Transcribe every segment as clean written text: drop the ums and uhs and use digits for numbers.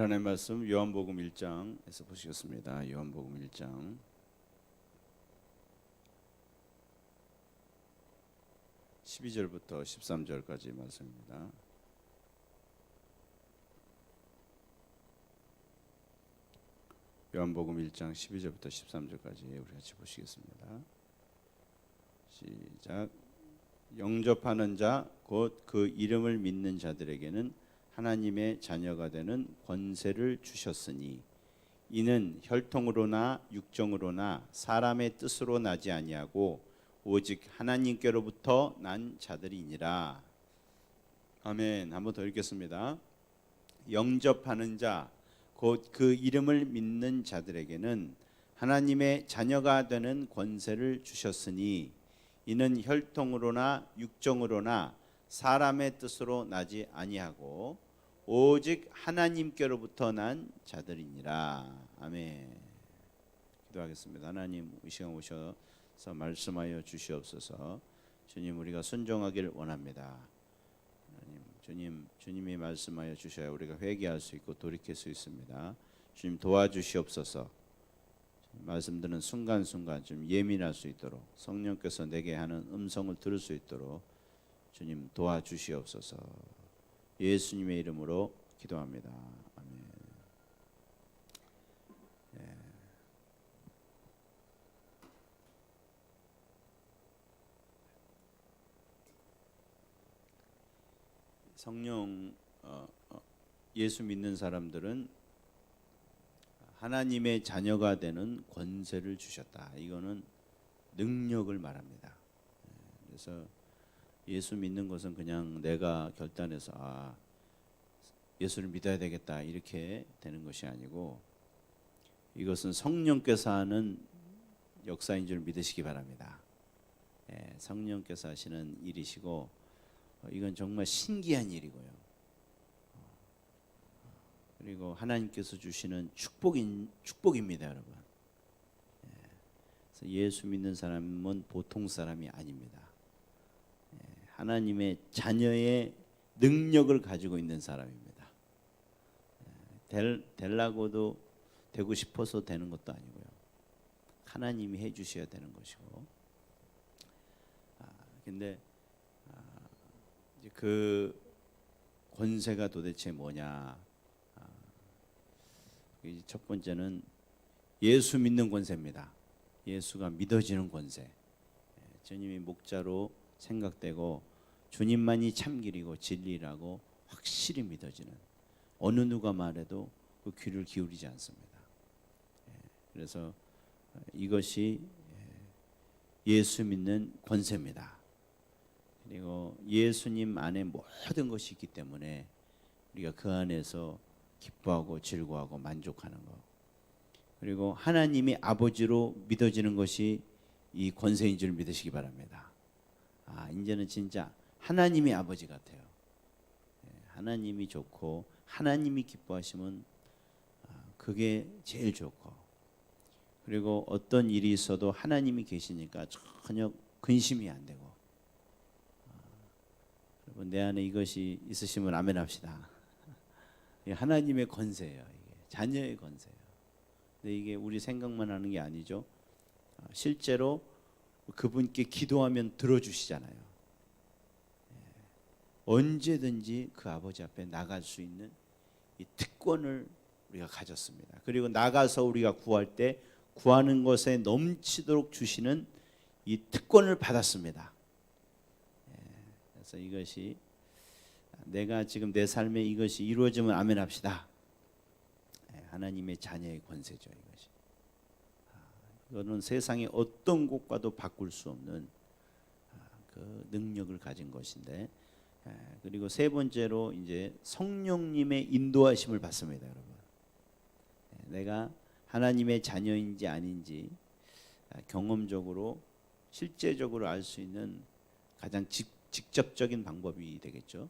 하나님의 말씀 요한복음 1장에서 보시겠습니다. 요한복음 1장 12절부터 13절까지 말씀입니다. 요한복음 1장 12절부터 13절까지 우리 같이 보시겠습니다. 시작. 영접하는 자 곧 그 이름을 믿는 자들에게는 하나님의 자녀가 되는 권세를 주셨으니 이는 혈통으로나 육정으로나 사람의 뜻으로 나지 아니하고 오직 하나님께로부터 난 자들이니라. 아멘. 한번 더 읽겠습니다. 영접하는 자 곧 그 이름을 믿는 자들에게는 하나님의 자녀가 되는 권세를 주셨으니 이는 혈통으로나 육정으로나 사람의 뜻으로 나지 아니하고 오직 하나님께로부터 난 자들이니라. 아멘. 기도하겠습니다. 하나님, 이 시간 오셔서 말씀하여 주시옵소서. 주님, 우리가 순종하기를 원합니다. 하나님, 주님이 말씀하여 주셔야 우리가 회개할 수 있고 돌이킬 수 있습니다. 주님, 도와주시옵소서. 말씀 듣는 순간순간 좀 예민할 수 있도록, 성령께서 내게 하는 음성을 들을 수 있도록 주님 도와주시옵소서. 예수님의 이름으로 기도합니다. 아멘. 성령 예수 믿는 사람들은 하나님의 자녀가 되는 권세를 주셨다. 이거는 능력을 말합니다. 그래서 예수 믿는 것은 그냥 내가 결단해서 예수를 믿어야 되겠다 이렇게 되는 것이 아니고 이것은 성령께서 하는 역사인 줄 믿으시기 바랍니다. 성령께서 하시는 일이시고 이건 정말 신기한 일이고요. 그리고 하나님께서 주시는 축복입니다, 여러분. 그래서 예수 믿는 사람은 보통 사람이 아닙니다. 하나님의 자녀의 능력을 가지고 있는 사람입니다. 되려고도 되고 싶어서 되는 것도 아니고요. 하나님이 해주셔야 되는 것이고. 근데 그 권세가 도대체 뭐냐? 첫 번째는 예수 믿는 권세입니다. 예수가 믿어지는 권세. 주님이 목자로 생각되고 주님만이 참길이고 진리라고 확실히 믿어지는, 어느 누가 말해도 그 귀를 기울이지 않습니다. 그래서 이것이 예수 믿는 권세입니다. 그리고 예수님 안에 모든 것이 있기 때문에 우리가 그 안에서 기뻐하고 즐거워하고 만족하는 것, 그리고 하나님이 아버지로 믿어지는 것이 이 권세인 줄 믿으시기 바랍니다. 이제는 진짜 하나님이 아버지 같아요. 하나님이 좋고 하나님이 기뻐하시면 그게 제일 좋고, 그리고 어떤 일이 있어도 하나님이 계시니까 전혀 근심이 안 되고. 여러분, 내 안에 이것이 있으시면 아멘 합시다. 하나님의 권세예요. 이게 자녀의 권세예요. 근데 이게 우리 생각만 하는 게 아니죠. 실제로 그분께 기도하면 들어주시잖아요. 언제든지 그 아버지 앞에 나갈 수 있는 이 특권을 우리가 가졌습니다. 그리고 나가서 우리가 구할 때 구하는 것에 넘치도록 주시는 이 특권을 받았습니다. 그래서 이것이 내가 지금 내 삶에 이것이 이루어지면 아멘 합시다. 하나님의 자녀의 권세죠. 이것이. 이거는 세상의 어떤 곳과도 바꿀 수 없는 그 능력을 가진 것인데, 그리고 세 번째로 이제 성령님의 인도하심을 받습니다, 여러분. 내가 하나님의 자녀인지 아닌지 경험적으로 실제적으로 알 수 있는 가장 직접적인 방법이 되겠죠.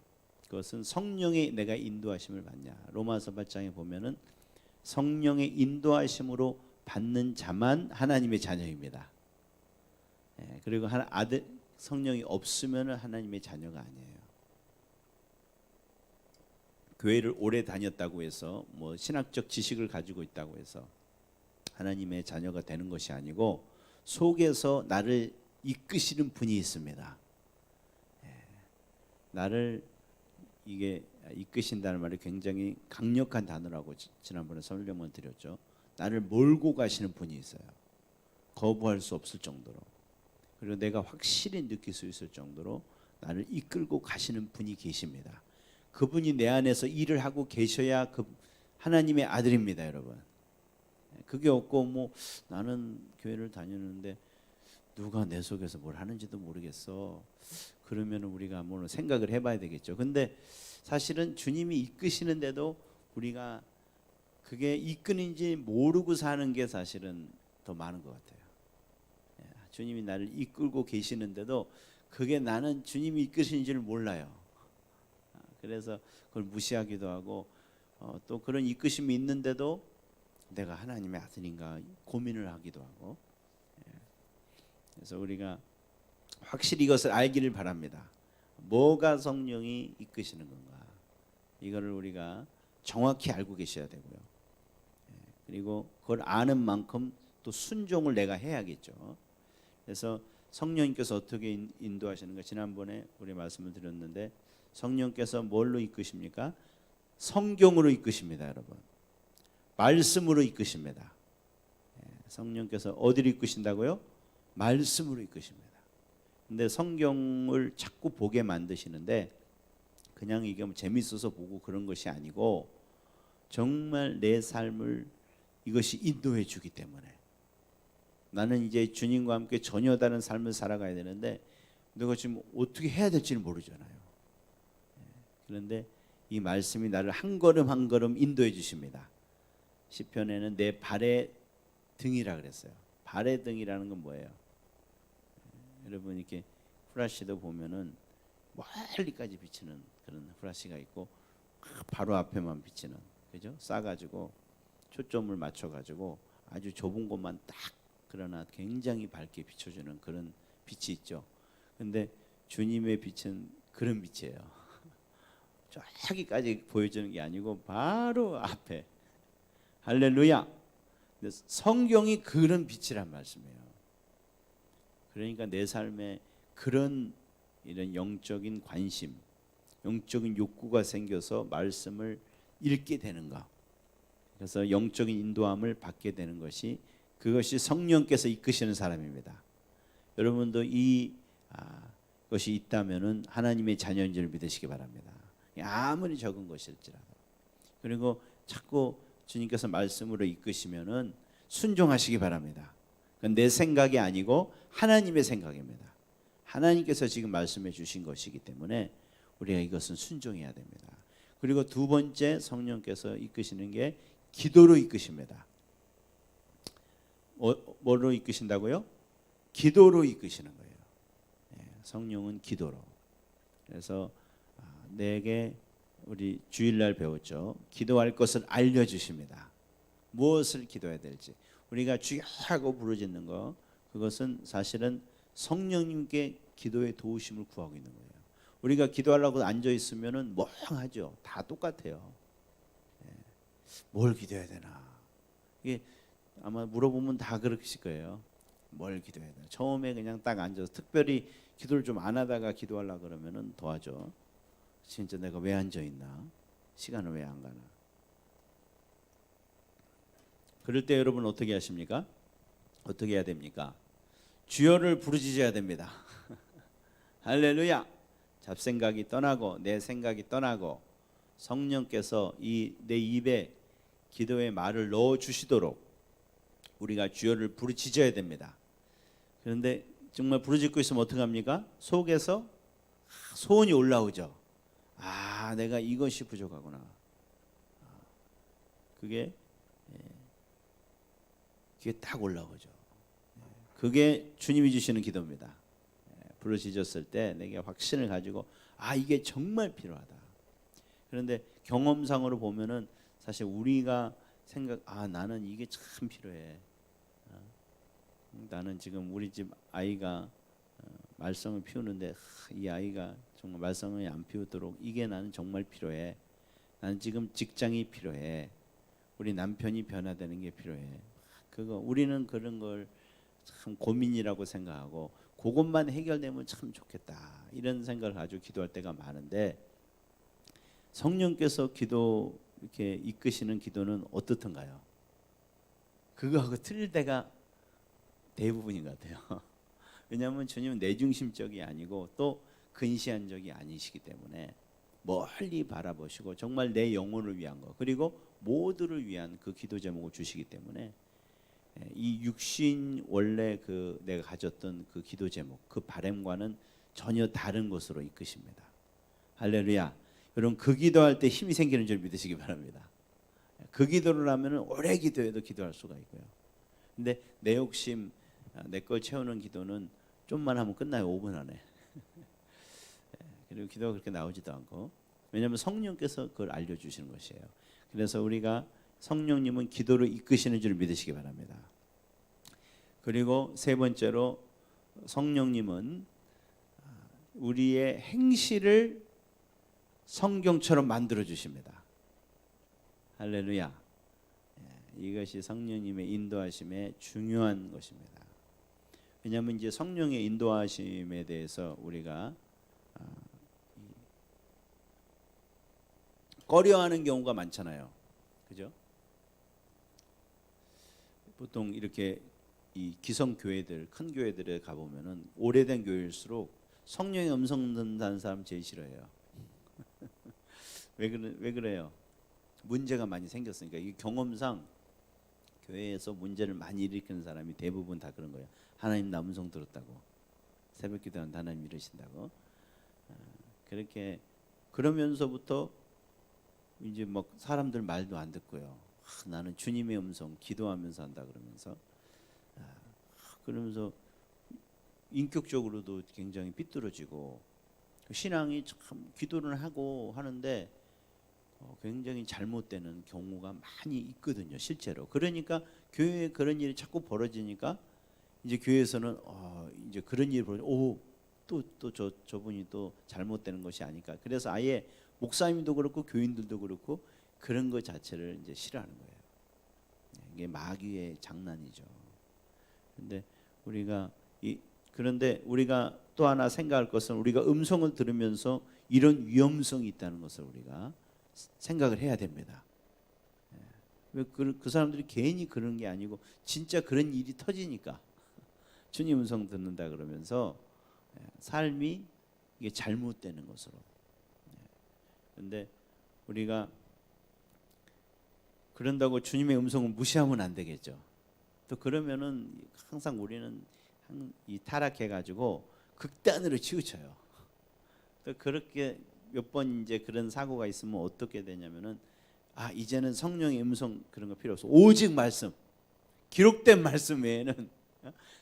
그것은 성령의 내가 인도하심을 받냐. 로마서 8장에 보면은 성령의 인도하심으로 받는 자만 하나님의 자녀입니다. 그리고 아들 성령이 없으면 하나님의 자녀가 아니에요. 교회를 오래 다녔다고 해서 뭐 신학적 지식을 가지고 있다고 해서 하나님의 자녀가 되는 것이 아니고 속에서 나를 이끄시는 분이 있습니다. 나를 이게 이끄신다는 말이 굉장히 강력한 단어라고 지난번에 설명을 드렸죠. 나를 몰고 가시는 분이 있어요. 거부할 수 없을 정도로. 그리고 내가 확실히 느낄 수 있을 정도로 나를 이끌고 가시는 분이 계십니다. 그분이 내 안에서 일을 하고 계셔야 그 하나님의 아들입니다, 여러분. 그게 없고 뭐 나는 교회를 다니는데 누가 내 속에서 뭘 하는지도 모르겠어. 그러면 우리가 뭐 생각을 해봐야 되겠죠. 근데 사실은 주님이 이끄시는데도 우리가 그게 이끄는지 모르고 사는 게 사실은 더 많은 것 같아요. 주님이 나를 이끌고 계시는데도 그게 나는 주님이 이끄시는 줄 몰라요. 그래서 그걸 무시하기도 하고 또 그런 이끄심이 있는데도 내가 하나님의 아들인가 고민을 하기도 하고. 그래서 우리가 확실히 이것을 알기를 바랍니다. 뭐가 성령이 이끄시는 건가? 이거를 우리가 정확히 알고 계셔야 되고요. 그리고 그걸 아는 만큼 또 순종을 내가 해야겠죠. 그래서 성령님께서 어떻게 인도하시는가? 지난번에 우리 말씀을 드렸는데 성령께서 뭘로 이끄십니까? 성경으로 이끄십니다, 여러분. 말씀으로 이끄십니다. 성령께서 어디로 이끄신다고요? 말씀으로 이끄십니다. 근데 성경을 자꾸 보게 만드시는데 그냥 이게 뭐 재밌어서 보고 그런 것이 아니고 정말 내 삶을 이것이 인도해 주기 때문에 나는 이제 주님과 함께 전혀 다른 삶을 살아가야 되는데 내가 지금 어떻게 해야 될지를 모르잖아요. 그런데 이 말씀이 나를 한 걸음 한 걸음 인도해 주십니다. 시편에는 내 발의 등이라 그랬어요. 발의 등이라는 건 뭐예요? 여러분 이렇게 후라시도 보면은 멀리까지 비치는 그런 후라시가 있고 바로 앞에만 비치는, 그죠? 싸가지고 초점을 맞춰가지고 아주 좁은 곳만 딱 그러나 굉장히 밝게 비춰주는 그런 빛이 있죠. 근데 주님의 빛은 그런 빛이에요. 저기까지 보여주는 게 아니고 바로 앞에. 할렐루야. 성경이 그런 빛이란 말씀이에요. 그러니까 내 삶에 그런 이런 영적인 관심, 영적인 욕구가 생겨서 말씀을 읽게 되는가. 그래서 영적인 인도함을 받게 되는 것이 그것이 성령께서 이끄시는 사람입니다. 여러분도 것이 있다면은 하나님의 자녀인 줄 믿으시기 바랍니다. 아무리 적은 것일지라도. 그리고 자꾸 주님께서 말씀으로 이끄시면은 순종하시기 바랍니다. 그건 내 생각이 아니고 하나님의 생각입니다. 하나님께서 지금 말씀해 주신 것이기 때문에 우리가 이것은 순종해야 됩니다. 그리고 두 번째 성령께서 이끄시는 게 기도로 이끄십니다. 뭐로 이끄신다고요? 기도로 이끄시는 거예요. 성령은 기도로. 그래서 내게 우리 주일날 배웠죠. 기도할 것을 알려주십니다. 무엇을 기도해야 될지. 우리가 주여 하고 부르짖는 거, 그것은 사실은 성령님께 기도의 도우심을 구하고 있는 거예요. 우리가 기도하려고 앉아 있으면은 멍하죠. 다 똑같아요. 뭘 기도해야 되나? 이게 아마 물어보면 다 그러실 거예요. 뭘 기도해야 되나? 처음에 그냥 딱 앉아서 특별히 기도를 좀 안 하다가 기도하려고 그러면은 더 하죠. 진짜 내가 왜 앉아 있나? 시간을 왜 안 가나? 그럴 때 여러분 어떻게 하십니까? 어떻게 해야 됩니까? 주여를 부르짖어야 됩니다. 할렐루야. 잡생각이 떠나고 내 생각이 떠나고 성령께서 내 입에 기도의 말을 넣어 주시도록 우리가 주여를 부르짖어야 됩니다. 그런데 정말 부르짖고 있으면 어떡합니까? 속에서 소원이 올라오죠. 내가 이것이 부족하구나. 그게 딱 올라오죠. 그게 주님이 주시는 기도입니다. 부르짖었을 때 내게 확신을 가지고 이게 정말 필요하다. 그런데 경험상으로 보면은 사실 우리가 나는 이게 참 필요해. 나는 지금 우리 집 아이가 말썽을 피우는데 이 아이가 정말 말썽을 안 피우도록 이게 나는 정말 필요해. 나는 지금 직장이 필요해. 우리 남편이 변화되는 게 필요해. 그거 우리는 그런 걸 참 고민이라고 생각하고 그것만 해결되면 참 좋겠다 이런 생각을 가지고 기도할 때가 많은데 성령께서 기도 이렇게 이끄시는 기도는 어떻던가요? 그거하고 틀릴 때가 대부분인 것 같아요. 왜냐하면 주님은 내중심적이 아니고 또 근시안적이 아니시기 때문에 멀리 바라보시고 정말 내 영혼을 위한 거 그리고 모두를 위한 그 기도 제목을 주시기 때문에 이 육신 원래 그 내가 가졌던 그 기도 제목 그 바람과는 전혀 다른 것으로 이끄십니다. 할렐루야. 여러분 그 기도할 때 힘이 생기는 줄 믿으시기 바랍니다. 그 기도를 하면 오래 기도해도 기도할 수가 있고요. 근데 내 욕심 내 걸 채우는 기도는 좀만 하면 끝나요. 5분 안에. 그리고 기도가 그렇게 나오지도 않고 왜냐하면 성령께서 그걸 알려주시는 것이에요. 그래서 우리가 성령님은 기도를 이끄시는 줄 믿으시기 바랍니다. 그리고 세 번째로 성령님은 우리의 행실을 성경처럼 만들어 주십니다. 할렐루야. 이것이 성령님의 인도하심의 중요한 것입니다. 왜냐하면 이제 성령의 인도하심에 대해서 우리가 꺼려하는 경우가 많잖아요. 그죠? 보통 이렇게 이 기성 교회들, 큰 교회들에 가 보면은 오래된 교회일수록 성령의 음성 듣는다는 사람 제일 싫어해요. 왜 그래요? 문제가 많이 생겼으니까. 이 경험상 교회에서 문제를 많이 일으키는 사람이 대부분 다 그런 거예요. 하나님 나 음성 들었다고, 새벽 기도하는데 하나님 이러신다고. 그렇게 그러면서부터 이제 막 사람들 말도 안 듣고요. 나는 주님의 음성 기도하면서 한다 그러면서 그러면서 인격적으로도 굉장히 삐뚤어지고 신앙이 참 기도를 하고 하는데 굉장히 잘못되는 경우가 많이 있거든요. 실제로. 그러니까 교회에 그런 일이 자꾸 벌어지니까 이제 교회에서는 이제 그런 일이 벌어지고 저분이 또 잘못되는 것이 아닐까. 그래서 아예 목사님도 그렇고 교인들도 그렇고 그런 것 자체를 이제 싫어하는 거예요. 이게 마귀의 장난이죠. 그런데 우리가 또 하나 생각할 것은 우리가 음성을 들으면서 이런 위험성이 있다는 것을 우리가 생각을 해야 됩니다. 왜 그 사람들이 괜히 그런 게 아니고 진짜 그런 일이 터지니까 주님 음성 듣는다 그러면서 삶이 이게 잘못되는 것으로. 그런데 우리가 그런다고 주님의 음성을 무시하면 안 되겠죠. 또 그러면은 항상 우리는 이 타락해가지고 극단으로 치우쳐요. 또 그렇게 몇 번 이제 그런 사고가 있으면 어떻게 되냐면은 이제는 성령의 음성 그런 거 필요 없어. 오직 말씀, 기록된 말씀 외에는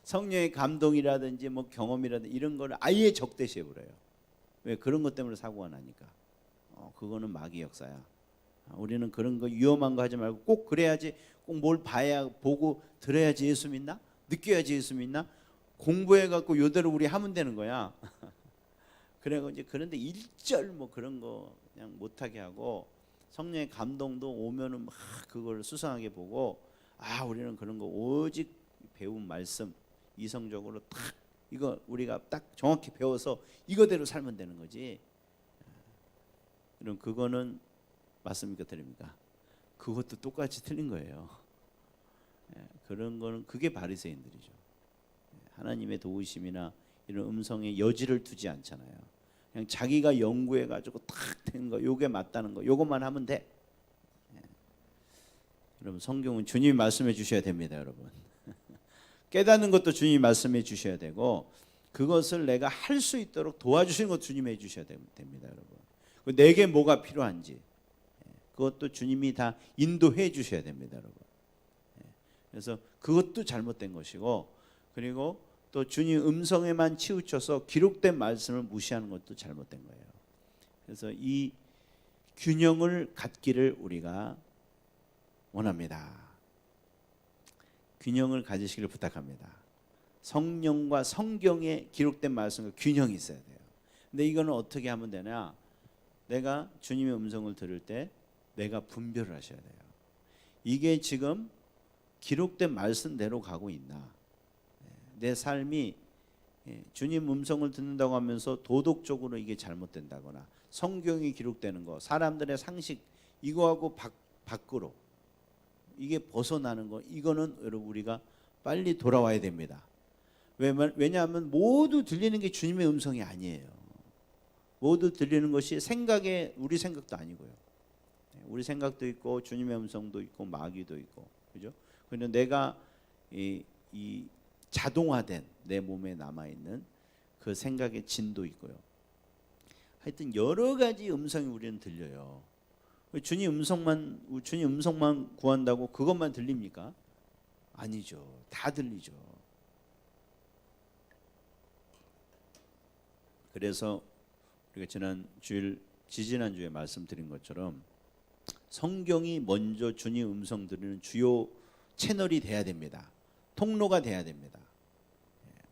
성령의 감동이라든지 뭐 경험이라든지 이런 걸 아예 적대시해 버려요. 왜? 그런 것 때문에 사고가 나니까. 그거는 마귀 역사야. 우리는 그런 거 위험한 거 하지 말고 꼭 그래야지, 꼭 뭘 봐야 보고 들어야지 예수 믿나? 느껴야지 예수 믿나? 공부해 갖고 요대로 우리 하면 되는 거야. 그래고 이제 그런데 일절 뭐 그런 거 그냥 못하게 하고 성령의 감동도 오면은 막 그걸 수상하게 보고 우리는 그런 거 오직 배운 말씀 이성적으로 딱 이거 우리가 딱 정확히 배워서 이거대로 살면 되는 거지. 그럼 그거는 맞습니까, 틀립니까? 그것도 똑같이 틀린 거예요. 그런 거는 그게 바리새인들이죠. 하나님의 도우심이나 이런 음성의 여지를 두지 않잖아요. 그냥 자기가 연구해 가지고 딱 된 거, 요게 맞다는 거, 요것만 하면 돼. 여러분 성경은 주님이 말씀해 주셔야 됩니다, 여러분. 깨닫는 것도 주님이 말씀해 주셔야 되고 그것을 내가 할 수 있도록 도와주시는 것도 주님이 해 주셔야 됩니다, 여러분. 내게 뭐가 필요한지 그것도 주님이 다 인도해 주셔야 됩니다, 여러분. 그래서 그것도 잘못된 것이고 그리고 또 주님 음성에만 치우쳐서 기록된 말씀을 무시하는 것도 잘못된 거예요. 그래서 이 균형을 갖기를 우리가 원합니다. 균형을 가지시기를 부탁합니다. 성령과 성경에 기록된 말씀과 균형이 있어야 돼요. 근데 이거는 어떻게 하면 되냐? 내가 주님의 음성을 들을 때 내가 분별을 하셔야 돼요. 이게 지금 기록된 말씀대로 가고 있나? 내 삶이 주님 음성을 듣는다고 하면서 도덕적으로 이게 잘못된다거나 성경이 기록되는 거, 사람들의 상식 이거하고 밖으로 이게 벗어나는 거, 이거는 여러분 우리가 빨리 돌아와야 됩니다. 왜냐하면 모두 들리는 게 주님의 음성이 아니에요. 모두 들리는 것이 우리 생각도 아니고요. 우리 생각도 있고 주님의 음성도 있고 마귀도 있고, 그죠? 그런데 내가 이 자동화된 내 몸에 남아 있는 그 생각의 진도 있고요. 하여튼 여러 가지 음성이 우리는 들려요. 주님 음성만 구한다고 그것만 들립니까? 아니죠. 다 들리죠. 그래서 우리가 지지난주에 말씀드린 것처럼 성경이 먼저 주님 음성 들리는 주요 채널이 돼야 됩니다. 통로가 돼야 됩니다.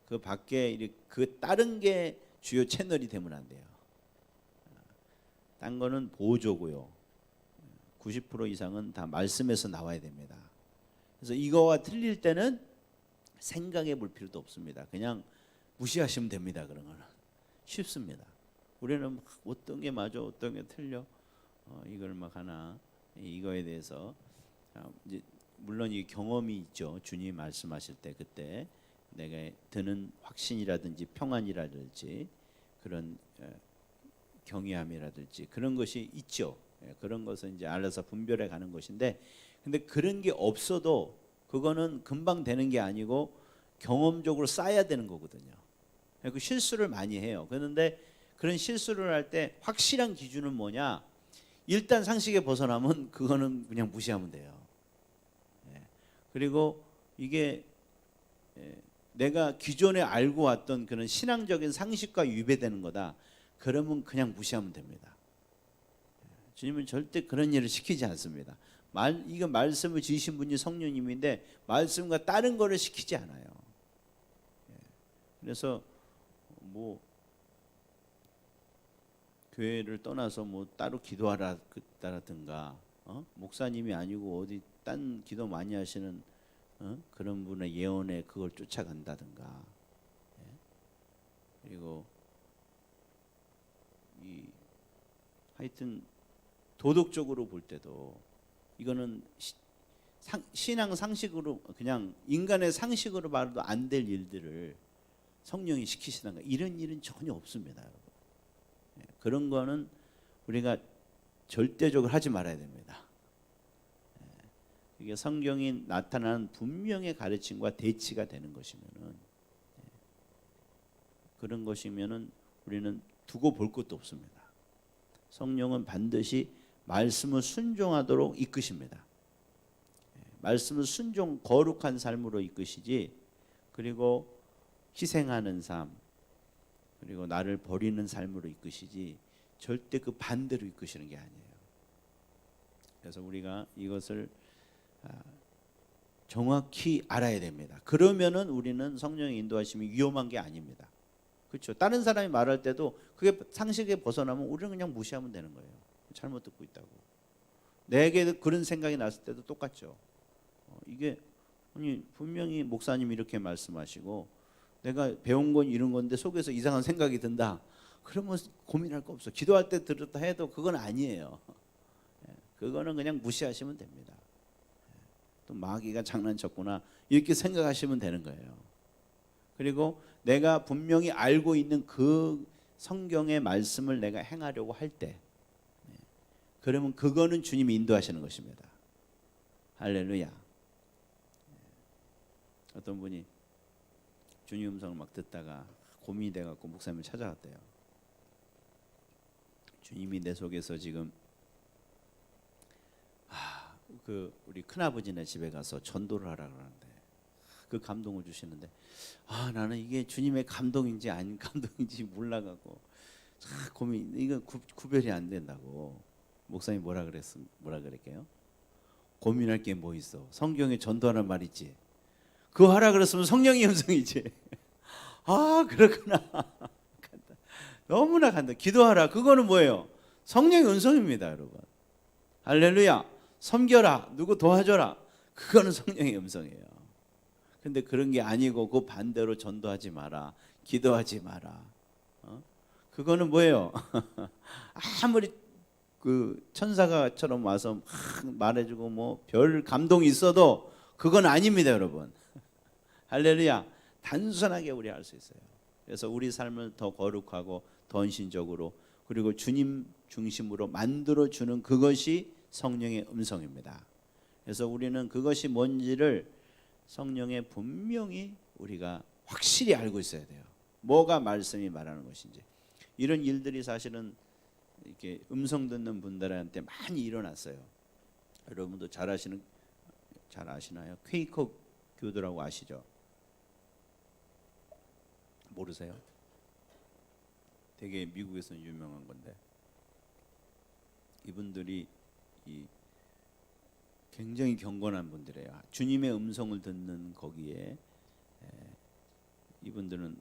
그 밖에 그 다른 게 주요 채널이 되면 안 돼요. 딴 거는 보조고요. 90% 이상은 다 말씀에서 나와야 됩니다. 그래서 이거와 틀릴 때는 생각해 볼 필요도 없습니다. 그냥 무시하시면 됩니다. 그런 거는 쉽습니다. 우리는 어떤 게 맞아, 어떤 게 틀려, 이걸 막 하나 이거에 대해서 이제 물론 이 경험이 있죠. 주님 말씀하실 때 그때 내가 드는 확신이라든지 평안이라든지 그런 경외함이라든지 그런 것이 있죠. 그런 것은 이제 알아서 분별해 가는 것인데, 근데 그런 게 없어도 그거는 금방 되는 게 아니고 경험적으로 쌓아야 되는 거거든요. 그 실수를 많이 해요. 그런데 그런 실수를 할 때 확실한 기준은 뭐냐? 일단 상식에 벗어나면 그거는 그냥 무시하면 돼요. 그리고 이게 내가 기존에 알고 왔던 그런 신앙적인 상식과 위배되는 거다. 그러면 그냥 무시하면 됩니다. 주님은 절대 그런 일을 시키지 않습니다. 이거 말씀을 지으신 분이 성령님인데 말씀과 다른 거를 시키지 않아요. 그래서 뭐 교회를 떠나서 뭐 따로 기도하라든가, 목사님이 아니고 어디 딴 기도 많이 하시는 그런 분의 예언에 그걸 쫓아간다든가, 그리고 하여튼 도덕적으로 볼 때도 이거는 신앙 상식으로 그냥 인간의 상식으로 말해도 안 될 일들을 성령이 시키시던가 이런 일은 전혀 없습니다, 여러분. 그런 거는 우리가 절대적으로 하지 말아야 됩니다. 이게 성경이 나타나는 분명의 가르침과 대치가 되는 것이면은, 그런 것이면은 우리는 두고 볼 것도 없습니다. 성령은 반드시 말씀을 순종하도록 이끄십니다. 말씀을 거룩한 삶으로 이끄시지, 그리고 희생하는 삶, 그리고 나를 버리는 삶으로 이끄시지 절대 그 반대로 이끄시는 게 아니에요. 그래서 우리가 이것을 정확히 알아야 됩니다. 그러면은 우리는 성령의 인도하심이 위험한 게 아닙니다. 그렇죠? 다른 사람이 말할 때도 그게 상식에 벗어나면 우리는 그냥 무시하면 되는 거예요. 잘못 듣고 있다고. 내게 그런 생각이 났을 때도 똑같죠. 이게 아니 분명히 목사님이 이렇게 말씀하시고 내가 배운 건 이런 건데 속에서 이상한 생각이 든다. 그러면 고민할 거 없어. 기도할 때 들었다 해도 그건 아니에요. 그거는 그냥 무시하시면 됩니다. 또 마귀가 장난쳤구나 이렇게 생각하시면 되는 거예요. 그리고 내가 분명히 알고 있는 그 성경의 말씀을 내가 행하려고 할 때, 그러면 그거는 주님이 인도하시는 것입니다. 할렐루야. 어떤 분이 주님 음성을 막 듣다가 고민이 돼갖고 목사님을 찾아갔대요. 주님이 내 속에서 지금 우리 큰아버지네 집에 가서 전도를 하라 그러는데 그 감동을 주시는데 나는 이게 주님의 감동인지 아닌 감동인지 몰라가고 고민. 이거 구별이 안 된다고. 목사님 뭐라 그랬게요? 고민할 게 뭐 있어? 성경에 전도하는 말 있지. 그거 하라 그랬으면 성령의 음성이지. 그렇구나. 너무나 간다. 기도하라. 그거는 뭐예요? 성령의 음성입니다, 여러분. 할렐루야. 섬겨라. 누구 도와줘라. 그거는 성령의 음성이에요. 근데 그런 게 아니고 그 반대로 전도하지 마라. 기도하지 마라. 그거는 뭐예요? 아무리 그 천사가처럼 와서 막 말해주고 뭐 별 감동이 있어도 그건 아닙니다, 여러분. 할렐루야. 단순하게 우리 알 수 있어요. 그래서 우리 삶을 더 거룩하고 더 헌신적으로 그리고 주님 중심으로 만들어 주는 그것이 성령의 음성입니다. 그래서 우리는 그것이 뭔지를 성령에 분명히 우리가 확실히 알고 있어야 돼요. 뭐가 말씀이 말하는 것인지. 이런 일들이 사실은 이렇게 음성 듣는 분들한테 많이 일어났어요. 여러분도 잘 아시나요? 퀘이커 교도라고 아시죠? 모르세요? 되게 미국에서는 유명한 건데 이분들이 굉장히 경건한 분들이에요. 주님의 음성을 듣는 거기에 이분들은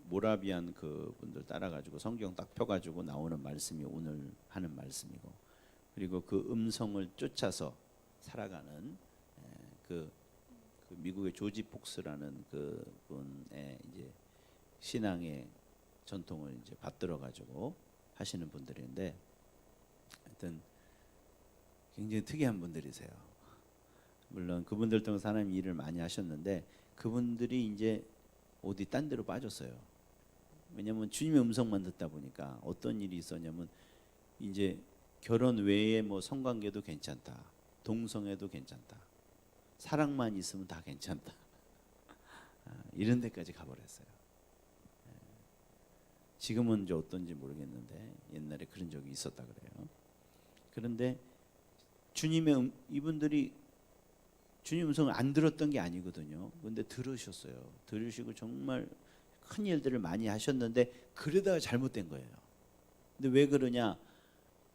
모라비안 그분들 따라가지고 성경 딱 펴가지고 나오는 말씀이 오늘 하는 말씀이고 그리고 그 음성을 쫓아서 살아가는 그 미국의 조지 폭스라는 그분의 이제 신앙의 전통을 이제 받들어 가지고 하시는 분들인데 하여튼 굉장히 특이한 분들이세요. 물론 그분들 통해서 하나님 일을 많이 하셨는데 그분들이 이제 어디 딴 데로 빠졌어요. 왜냐하면 주님의 음성만 듣다 보니까 어떤 일이 있었냐면 이제 결혼 외에 뭐 성관계도 괜찮다, 동성애도 괜찮다, 사랑만 있으면 다 괜찮다 이런 데까지 가버렸어요. 지금은 이제 어떤지 모르겠는데 옛날에 그런 적이 있었다 그래요. 그런데 이분들이 주님 음성을 안 들었던 게 아니거든요. 그런데 들으셨어요. 들으시고 정말 큰 일들을 많이 하셨는데 그러다가 잘못된 거예요. 근데 왜 그러냐?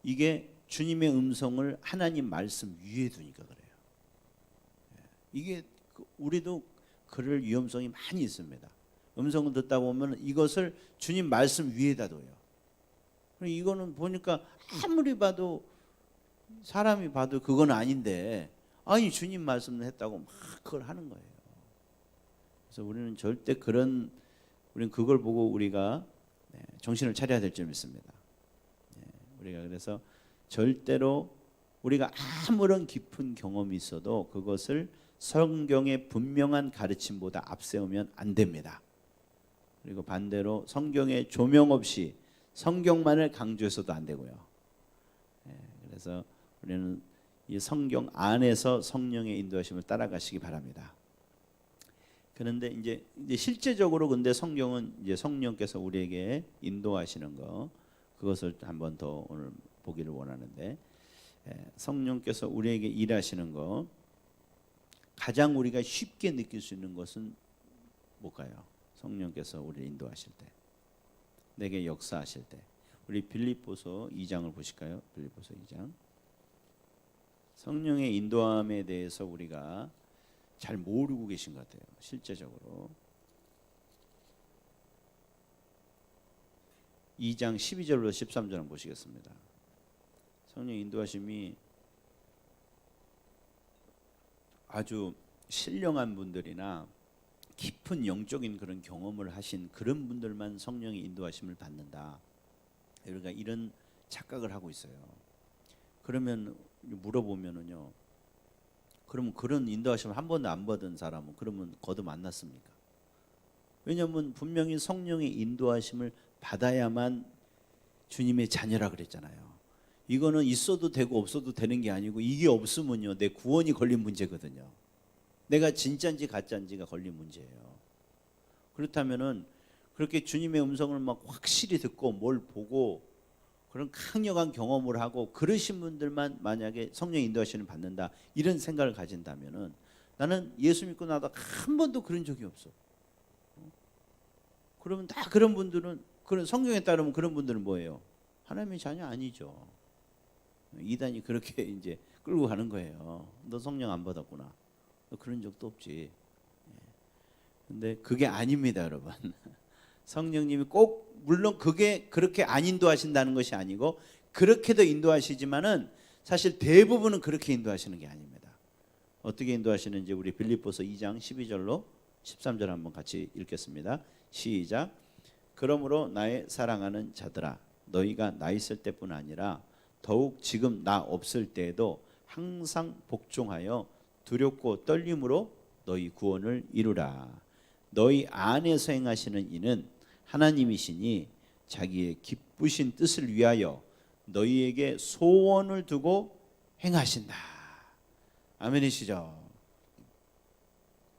이게 주님의 음성을 하나님 말씀 위에 두니까 그래요. 이게 우리도 그럴 위험성이 많이 있습니다. 음성을 듣다 보면 이것을 주님 말씀 위에다 둬요. 이거는 보니까 아무리 봐도 사람이 봐도 그건 아닌데 아니 주님 말씀을 했다고 막 그걸 하는 거예요. 그래서 우리는 절대 우리는 그걸 보고 우리가 정신을 차려야 될 점이 있습니다. 우리가 그래서 절대로 우리가 아무런 깊은 경험이 있어도 그것을 성경의 분명한 가르침보다 앞세우면 안 됩니다. 그리고 반대로 성경의 조명 없이 성경만을 강조해서도 안 되고요. 그래서 우리는 이 성경 안에서 성령의 인도하심을 따라가시기 바랍니다. 그런데 이제 실제적으로 근데 성경은 이제 성령께서 우리에게 인도하시는 거 그것을 한번 더 오늘 보기를 원하는데 성령께서 우리에게 일하시는 거 가장 우리가 쉽게 느낄 수 있는 것은 뭘까요? 성령께서 우리를 인도하실 때, 내게 역사하실 때. 우리 빌립보서 2장을 보실까요? 빌립보서 2장. 성령의 인도함에 대해서 우리가 잘 모르고 계신 것 같아요. 실제적으로. 2장 12절로 13절 한번 보시겠습니다. 성령 인도하심이 아주 신령한 분들이나 깊은 영적인 그런 경험을 하신 그런 분들만 성령의 인도하심을 받는다. 우리가 이런 착각을 하고 있어요. 그러면 물어보면은요. 그러면 그런 인도하심을 한 번도 안 받은 사람은 그러면 거듭 안 났습니까? 왜냐하면 분명히 성령의 인도하심을 받아야만 주님의 자녀라 그랬잖아요. 이거는 있어도 되고 없어도 되는 게 아니고 이게 없으면요 내 구원이 걸린 문제거든요. 내가 진짜인지 가짜인지가 걸린 문제예요. 그렇다면은 그렇게 주님의 음성을 막 확실히 듣고 뭘 보고 그런 강력한 경험을 하고 그러신 분들만 만약에 성령 인도하시는 받는다 이런 생각을 가진다면은 나는 예수 믿고 나다 한 번도 그런 적이 없어. 그러면 다 그런 분들은 그런 성경에 따르면 그런 분들은 뭐예요? 하나님의 자녀 아니죠. 이단이 그렇게 이제 끌고 가는 거예요. 너 성령 안 받았구나. 너 그런 적도 없지. 근데 그게 아닙니다, 여러분. 성령님이 꼭 물론 그게 그렇게 안 인도하신다는 것이 아니고 그렇게도 인도하시지만은 사실 대부분은 그렇게 인도하시는 게 아닙니다. 어떻게 인도하시는지 우리 빌립보서 2장 12절로 13절 한번 같이 읽겠습니다. 시작. 그러므로 나의 사랑하는 자들아, 너희가 나 있을 때뿐 아니라 더욱 지금 나 없을 때에도 항상 복종하여 두렵고 떨림으로 너희 구원을 이루라. 너희 안에서 행하시는 이는 하나님이시니 자기의 기쁘신 뜻을 위하여 너희에게 소원을 두고 행하신다. 아멘이시죠?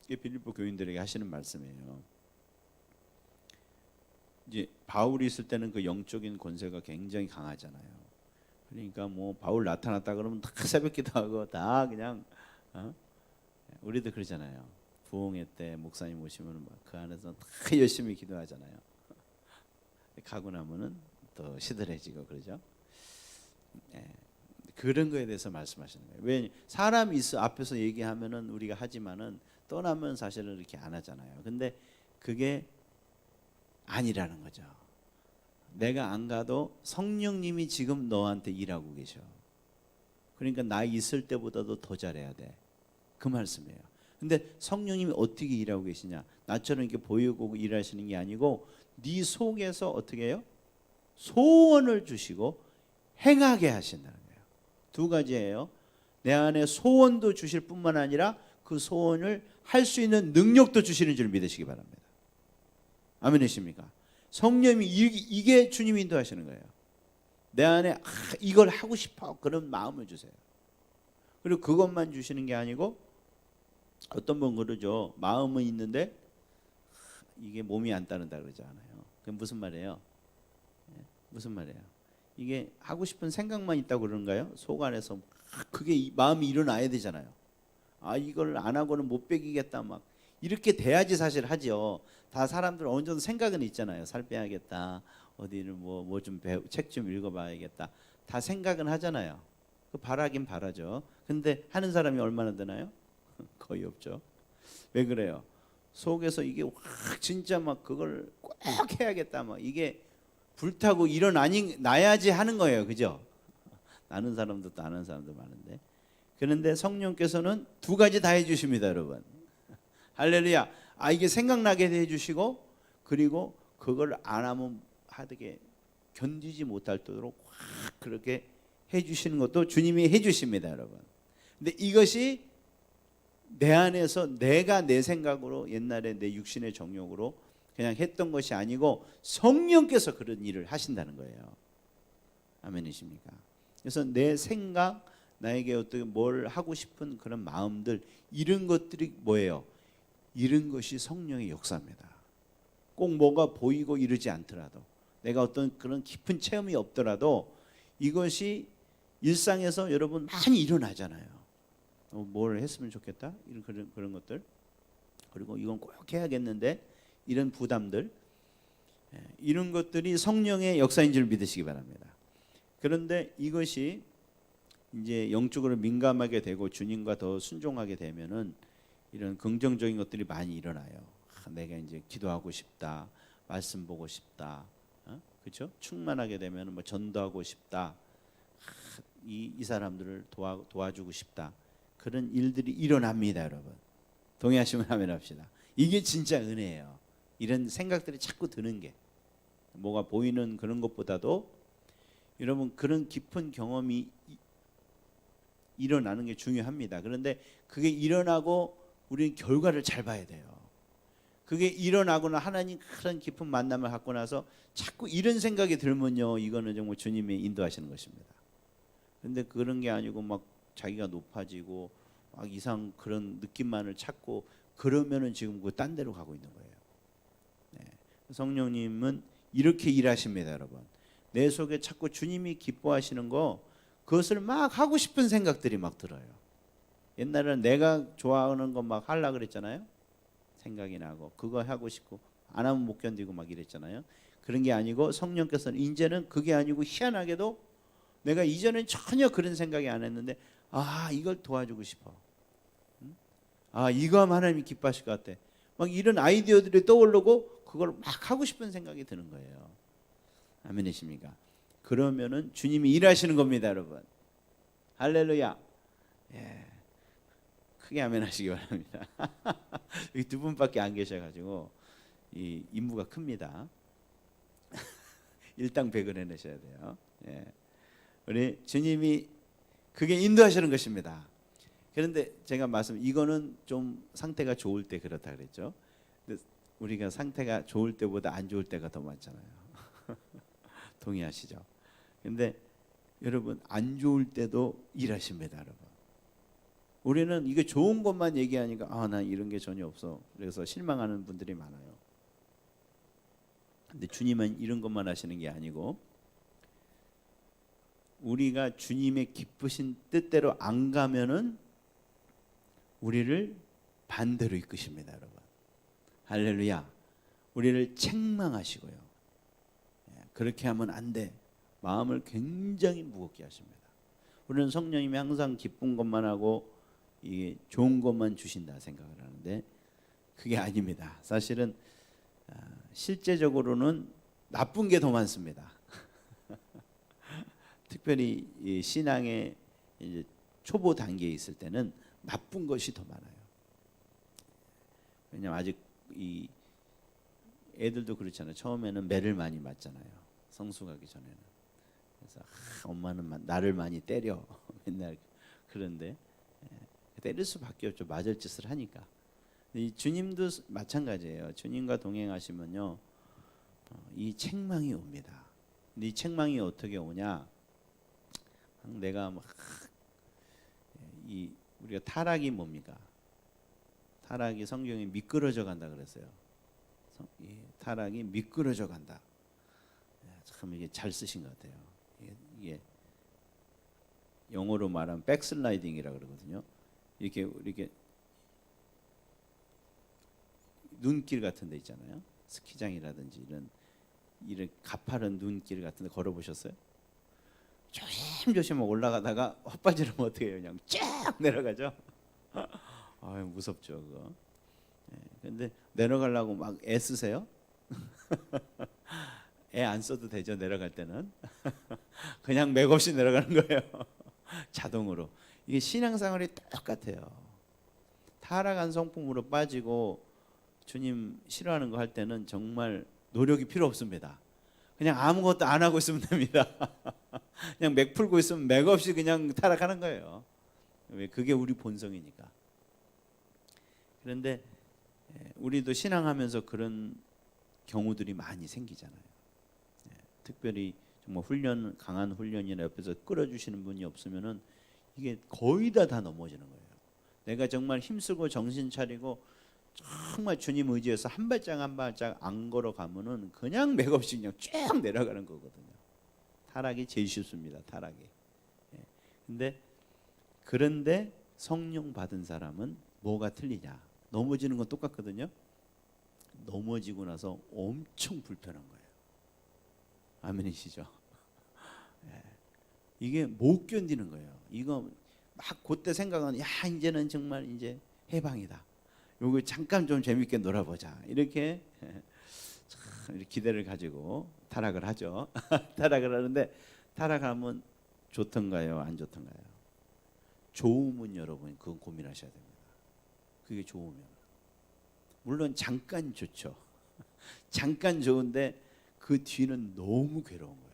이게 빌립보 교인들에게 하시는 말씀이에요. 이제 바울이 있을 때는 그 영적인 권세가 굉장히 강하잖아요. 그러니까 뭐 바울 나타났다 그러면 다 새벽기도 하고 다 그냥 우리도 그러잖아요. 부흥회 때 목사님 오시면 그 안에서 다 열심히 기도하잖아요. 가고 나면은 또 시들해지고 그러죠. 그런 거에 대해서 말씀하시는 거예요. 왜 사람이 있어 앞에서 얘기하면은 우리가 하지만은 떠나면 사실은 이렇게 안 하잖아요. 근데 그게 아니라는 거죠. 내가 안 가도 성령님이 지금 너한테 일하고 계셔. 그러니까 나 있을 때보다도 더 잘해야 돼. 그 말씀이에요. 근데 성령님이 어떻게 일하고 계시냐? 나처럼 이렇게 보이고 일하시는 게 아니고 네 속에서 어떻게 해요? 소원을 주시고 행하게 하신다는 거예요. 두 가지예요. 내 안에 소원도 주실 뿐만 아니라 그 소원을 할 수 있는 능력도 주시는 줄 믿으시기 바랍니다. 아멘이십니까? 성령님이 이게 주님이 인도하시는 거예요. 내 안에 이걸 하고 싶어 그런 마음을 주세요. 그리고 그것만 주시는 게 아니고 어떤 분 그러죠. 마음은 있는데 이게 몸이 안 따른다 그러지 않아요. 그게 무슨 말이에요? 무슨 말이에요? 이게 하고 싶은 생각만 있다고 그런가요? 속 안에서 그게 마음이 일어나야 되잖아요. 이걸 안 하고는 못 배기겠다 막 이렇게 돼야지 사실 하죠. 다 사람들 어느 정도 생각은 있잖아요. 살 빼야겠다. 어디를 뭐 좀 책 좀 읽어봐야겠다. 다 생각은 하잖아요. 그 바라긴 바라죠. 근데 하는 사람이 얼마나 되나요? 거의 없죠. 왜 그래요? 속에서 이게 확 진짜 막 그걸 꼭 해야겠다 막 이게 불타고 나야지 하는 거예요. 그죠? 나는 사람도 또 아는 사람도 많은데. 그런데 성령께서는 두 가지 다 해주십니다, 여러분. 할렐루야. 이게 생각나게 해주시고 그리고 그걸 안 하면 하되게 견디지 못할 도록 확 그렇게 해주시는 것도 주님이 해주십니다, 여러분. 근데 이것이 내 안에서 내가 내 생각으로 옛날에 내 육신의 정욕으로 그냥 했던 것이 아니고 성령께서 그런 일을 하신다는 거예요. 아멘이십니까? 그래서 내 생각, 나에게 어떻게 뭘 하고 싶은 그런 마음들 이런 것들이 뭐예요? 이런 것이 성령의 역사입니다. 꼭 뭐가 보이고 이러지 않더라도 내가 어떤 그런 깊은 체험이 없더라도 이것이 일상에서 여러분 많이 일어나잖아요. 뭘 했으면 좋겠다 이런 그런 것들 그리고 이건 꼭 해야겠는데 이런 부담들 이런 것들이 성령의 역사인 줄 믿으시기 바랍니다. 그런데 이것이 이제 영적으로 민감하게 되고 주님과 더 순종하게 되면은 이런 긍정적인 것들이 많이 일어나요. 내가 이제 기도하고 싶다, 말씀 보고 싶다, 그렇죠? 충만하게 되면 뭐 전도하고 싶다, 이 사람들을 도와주고 싶다. 그런 일들이 일어납니다, 여러분. 동의하시면 아멘 합시다. 이게 진짜 은혜예요. 이런 생각들이 자꾸 드는 게 뭐가 보이는 그런 것보다도 여러분 그런 깊은 경험이 일어나는 게 중요합니다. 그런데 그게 일어나고 우리는 결과를 잘 봐야 돼요. 그게 일어나거나 하나님 그런 깊은 만남을 갖고 나서 자꾸 이런 생각이 들면요, 이거는 정말 주님이 인도하시는 것입니다. 그런데 그런 게 아니고 막 자기가 높아지고 막 이상 그런 느낌만을 찾고 그러면은 지금 그 딴 데로 가고 있는 거예요. 네. 성령님은 이렇게 일하십니다, 여러분. 내 속에 자꾸 주님이 기뻐하시는 거 그것을 막 하고 싶은 생각들이 막 들어요. 옛날에는 내가 좋아하는 거 막 하려고 그랬잖아요. 생각이 나고 그거 하고 싶고 안 하면 못 견디고 막 이랬잖아요. 그런 게 아니고 성령께서는 이제는 그게 아니고 희한하게도 내가 이전엔 전혀 그런 생각이 안 했는데 이걸 도와주고 싶어. 이거 하면 하나님이 기뻐하실 것 같아. 막 이런 아이디어들이 떠오르고 그걸 막 하고 싶은 생각이 드는 거예요. 아멘이십니까? 그러면은 주님이 일하시는 겁니다, 여러분. 할렐루야. 예. 크게 아멘 하시기 바랍니다. 여기 두 분밖에 안 계셔가지고 이 임무가 큽니다. 일당백을 해내셔야 돼요. 예. 우리 주님이 그게 인도하시는 것입니다. 그런데 제가 이거는 좀 상태가 좋을 때 그렇다 그랬죠. 근데 우리가 상태가 좋을 때보다 안 좋을 때가 더 많잖아요. 동의하시죠? 근데 여러분 안 좋을 때도 일하십니다, 여러분. 우리는 이게 좋은 것만 얘기하니까 난 이런 게 전혀 없어. 그래서 실망하는 분들이 많아요. 근데 주님은 이런 것만 하시는 게 아니고 우리가 주님의 기쁘신 뜻대로 안 가면은 우리를 반대로 이끄십니다, 여러분. 할렐루야. 우리를 책망하시고요. 그렇게 하면 안 돼. 마음을 굉장히 무겁게 하십니다. 우리는 성령님이 항상 기쁜 것만 하고 이게 좋은 것만 주신다 생각을 하는데 그게 아닙니다. 사실은 실제적으로는 나쁜 게 더 많습니다. 특별히 이 신앙의 이제 초보 단계에 있을 때는 나쁜 것이 더 많아요. 왜냐하면 아직 이 애들도 그렇잖아요. 처음에는 매를 많이 맞잖아요. 성수 가기 전에는. 그래서 엄마는 나를 많이 때려 맨날. 그런데 때릴 수밖에 없죠. 맞을 짓을 하니까. 이 주님도 마찬가지예요. 주님과 동행하시면요, 이 책망이 옵니다. 근데 이 책망이 어떻게 오냐? 내가 우리가 타락이 뭡니까? 타락이 성경에 미끄러져 간다 그랬어요. 타락이 미끄러져 간다. 참 이게 잘 쓰신 것 같아요. 이게 영어로 말하면 백슬라이딩이라 그러거든요. 이렇게 눈길 같은 데 있잖아요. 스키장이라든지 이런 가파른 눈길 같은 데 걸어보셨어요? 조심조심 올라가다가 헛발질하면 어떻게 해요? 그냥 쫙 내려가죠. 무섭죠 그거. 근데 내려가려고 막 애쓰세요? 애 안 써도 되죠. 내려갈 때는 그냥 맥없이 내려가는 거예요. 자동으로. 이게 신앙생활이 똑같아요. 타락한 성품으로 빠지고 주님 싫어하는 거 할 때는 정말 노력이 필요 없습니다. 그냥 아무것도 안 하고 있으면 됩니다. 그냥 맥 풀고 있으면 맥없이 그냥 타락하는 거예요. 왜? 그게 우리 본성이니까. 그런데 우리도 신앙하면서 그런 경우들이 많이 생기잖아요. 특별히 정말 강한 훈련이나 옆에서 끌어주시는 분이 없으면은 이게 거의 다 넘어지는 거예요. 내가 정말 힘쓰고 정신 차리고 정말 주님 의지해서 한 발짝 한 발짝 안 걸어가면은 그냥 맥없이 그냥 쭉 내려가는 거거든요. 타락이 제일 쉽습니다. 타락이. 그런데 성령 받은 사람은 뭐가 틀리냐? 넘어지는 건 똑같거든요. 넘어지고 나서 엄청 불편한 거예요. 아멘이시죠? 이게 못 견디는 거예요. 이거 막 그때 생각은 이제는 정말 이제 해방이다. 요거 잠깐 좀 재밌게 놀아보자. 이렇게 기대를 가지고 타락을 하죠. 타락을 하는데 타락하면 좋던가요? 안 좋던가요? 좋으면 여러분 그건 고민하셔야 됩니다. 그게 좋으면 물론 잠깐 좋죠. 잠깐 좋은데 그 뒤는 너무 괴로운 거예요.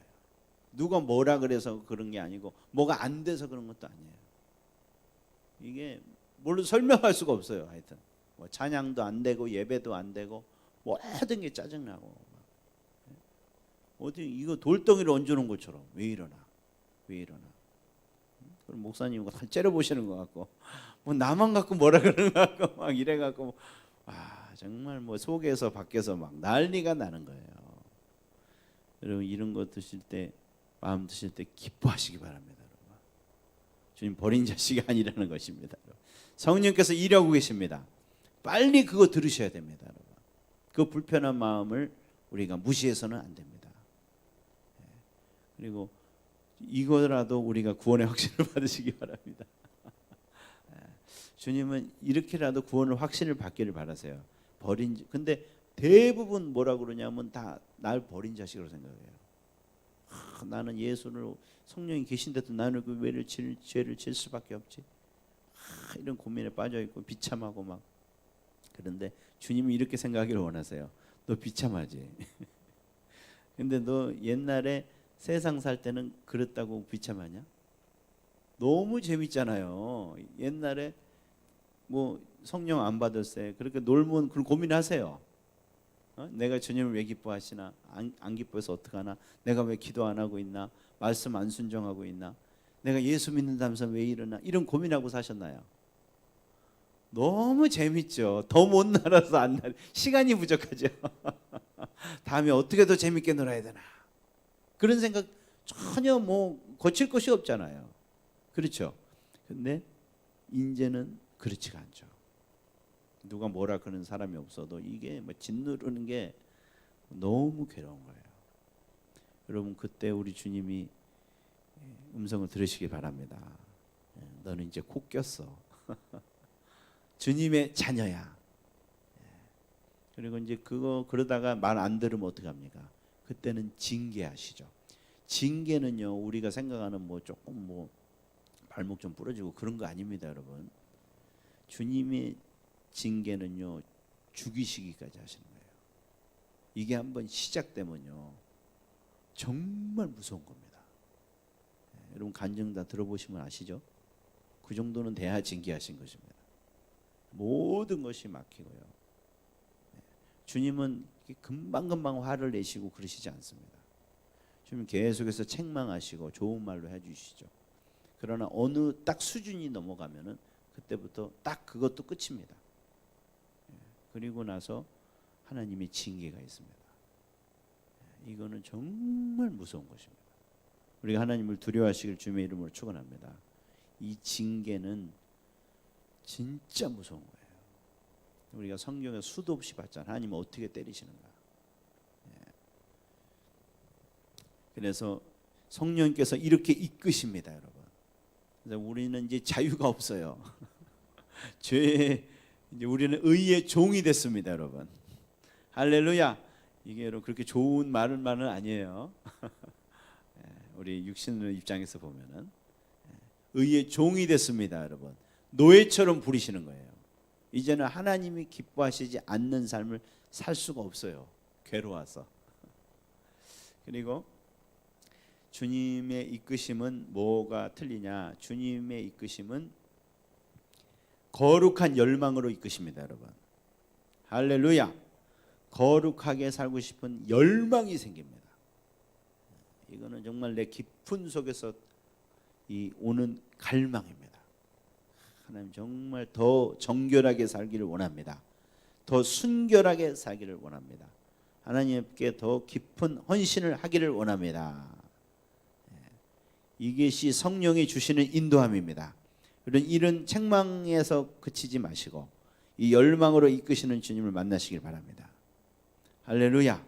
누가 뭐라 그래서 그런 게 아니고 뭐가 안 돼서 그런 것도 아니에요. 이게 물론 설명할 수가 없어요. 하여튼 뭐 찬양도 안 되고 예배도 안 되고 모든 게 짜증나고 어디 이거 돌덩이를 얹어놓은 것처럼 왜 이러나. 그럼 목사님과 다 째려보시는 것 같고 뭐 나만 갖고 뭐라 그러는 것 같고 막 이래갖고 정말 뭐 속에서 밖에서 막 난리가 나는 거예요. 여러분 이런 거 드실 때 마음 드실 때 기뻐하시기 바랍니다. 여러분. 주님 버린 자식이 아니라는 것입니다. 성령께서 일하고 계십니다. 빨리 그거 들으셔야 됩니다. 여러분. 그 불편한 마음을 우리가 무시해서는 안 됩니다. 그리고 이거라도 우리가 구원의 확신을 받으시기 바랍니다. 주님은 이렇게라도 구원의 확신을 받기를 바라세요. 근데 대부분 뭐라 그러냐면 다 날 버린 자식으로 생각해요. 나는 예수를 성령이 계신데도 나는 그 죄를 질 수밖에 없지. 이런 고민에 빠져 있고 비참하고 막. 그런데 주님이 이렇게 생각하기를 원하세요. 너 비참하지. 근데 너 옛날에 세상 살 때는 그랬다고 비참하냐? 너무 재밌잖아요. 옛날에 뭐 성령 안 받았어요. 그렇게 놀면 그런 고민하세요. 내가 주님을 왜 기뻐하시나? 안 기뻐해서 어떡하나? 내가 왜 기도 안 하고 있나? 말씀 안 순종하고 있나? 내가 예수 믿는다면서 왜 이러나? 이런 고민하고 사셨나요? 너무 재밌죠. 더 못 날아서 안 날. 시간이 부족하죠. 다음에 어떻게 더 재밌게 놀아야 되나? 그런 생각 전혀 뭐 거칠 것이 없잖아요. 그렇죠? 근데 이제는 그렇지가 않죠. 누가 뭐라 그러는 사람이 없어도 이게 뭐 짓누르는 게 너무 괴로운 거예요. 여러분 그때 우리 주님이 음성을 들으시기 바랍니다. 너는 이제 코 꼈어. 주님의 자녀야. 그리고 이제 그러다가 말 안 들으면 어떡합니까? 그때는 징계하시죠. 징계는요 우리가 생각하는 뭐 조금 뭐 발목 좀 부러지고 그런 거 아닙니다, 여러분. 주님의 징계는요 죽이시기까지 하시는 거예요. 이게 한번 시작되면요 정말 무서운 겁니다. 여러분 간증 다 들어보시면 아시죠? 그 정도는 돼야 징계하신 것입니다. 모든 것이 막히고요. 주님은 금방금방 화를 내시고 그러시지 않습니다. 주님 계속해서 책망하시고 좋은 말로 해주시죠. 그러나 어느 딱 수준이 넘어가면은 그때부터 딱 그것도 끝입니다. 그리고 나서 하나님의 징계가 있습니다. 이거는 정말 무서운 것입니다. 우리가 하나님을 두려워하시길 주님의 이름으로 축원합니다. 이 징계는 진짜 무서운 거예요. 우리가 성경에 수도 없이 봤잖아요. 하나님은 어떻게 때리시는가. 그래서 성령께서 이렇게 이끄십니다, 여러분. 그래서 우리는 이제 자유가 없어요. 죄에 이제 우리는 의의 종이 됐습니다, 여러분. 할렐루야. 이게 여러분 그렇게 좋은 말은 아니에요. 우리 육신의 입장에서 보면은 의의 종이 됐습니다, 여러분. 노예처럼 부리시는 거예요. 이제는 하나님이 기뻐하시지 않는 삶을 살 수가 없어요. 괴로워서. 그리고 주님의 이끄심은 뭐가 틀리냐? 주님의 이끄심은 거룩한 열망으로 이끄십니다, 여러분. 할렐루야. 거룩하게 살고 싶은 열망이 생깁니다. 이거는 정말 내 깊은 속에서 오는 갈망입니다. 하나님 정말 더 정결하게 살기를 원합니다. 더 순결하게 살기를 원합니다. 하나님께 더 깊은 헌신을 하기를 원합니다. 이것이 성령이 주시는 인도함입니다. 이런 책망에서 그치지 마시고 이 열망으로 이끄시는 주님을 만나시길 바랍니다. 할렐루야.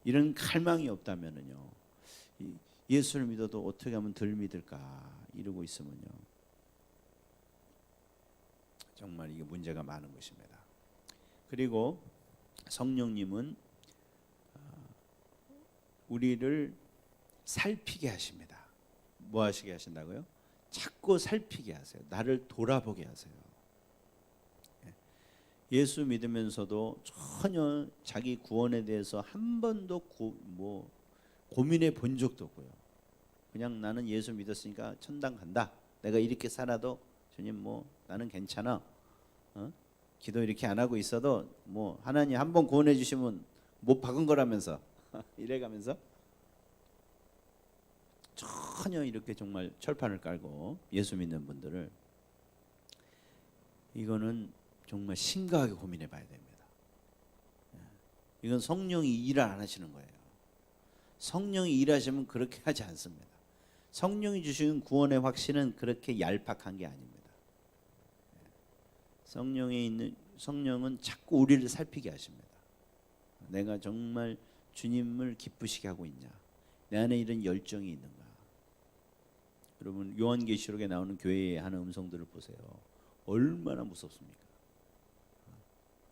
이런 갈망이 없다면요 예수를 믿어도 어떻게 하면 덜 믿을까 이러고 있으면요 정말 이게 문제가 많은 것입니다. 그리고 성령님은 우리를 살피게 하십니다. 뭐 하시게 하신다고요? 자꾸 살피게 하세요. 나를 돌아보게 하세요. 예수 믿으면서도 전혀 자기 구원에 대해서 한 번도 고민해 본 적도 없고요. 그냥 나는 예수 믿었으니까 천당 간다. 내가 이렇게 살아도 주님 뭐 나는 괜찮아. 기도 이렇게 안 하고 있어도 뭐 하나님 한 번 구원해 주시면 못 박은 거라면서 이래가면서 전혀 이렇게 정말 철판을 깔고 예수 믿는 분들을 이거는 정말 심각하게 고민해 봐야 됩니다. 이건 성령이 일을 안 하시는 거예요. 성령이 일하시면 그렇게 하지 않습니다. 성령이 주시는 구원의 확신은 그렇게 얄팍한 게 아닙니다. 성령은 자꾸 우리를 살피게 하십니다. 내가 정말 주님을 기쁘시게 하고 있냐? 내 안에 이런 열정이 있는가? 여러분 요한계시록에 나오는 교회의 하는 음성들을 보세요. 얼마나 무섭습니까?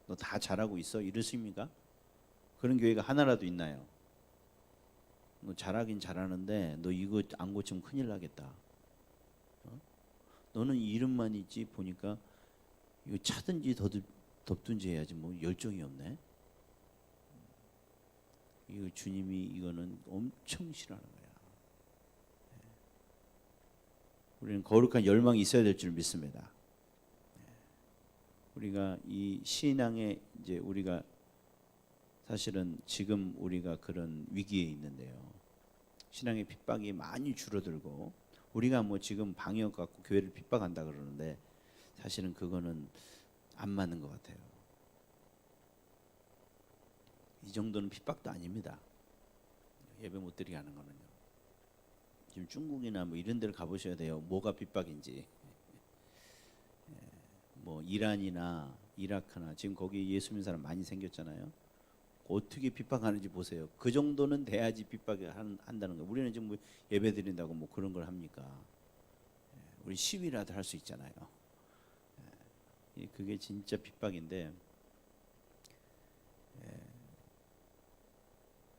너 다 잘하고 있어? 이러십니까? 그런 교회가 하나라도 있나요? 너 잘하긴 잘하는데 너 이거 안 고치면 큰일 나겠다. 너는 이름만 있지 보니까 이거 차든지 덮든지 해야지 뭐 열정이 없네. 이거 주님이 이거는 엄청 싫어하는 거야. 우리는 거룩한 열망이 있어야 될 줄 믿습니다. 우리가 이 신앙에 이제 우리가 사실은 지금 우리가 그런 위기에 있는데요. 신앙의 핍박이 많이 줄어들고 우리가 뭐 지금 방역 갖고 교회를 핍박한다 그러는데 사실은 그거는 안 맞는 것 같아요. 이 정도는 핍박도 아닙니다. 예배 못 드리게 하는 거는요. 지금 중국이나 뭐 이런 데를 가보셔야 돼요. 뭐가 핍박인지. 뭐 이란이나 이라크나 지금 거기 예수 믿는 사람 많이 생겼잖아요. 어떻게 핍박하는지 보세요. 그 정도는 돼야지 핍박을 한다는 거예요. 우리는 지금 뭐 예배 드린다고 뭐 그런 걸 합니까? 우리 시위라도 할 수 있잖아요. 그게 진짜 핍박인데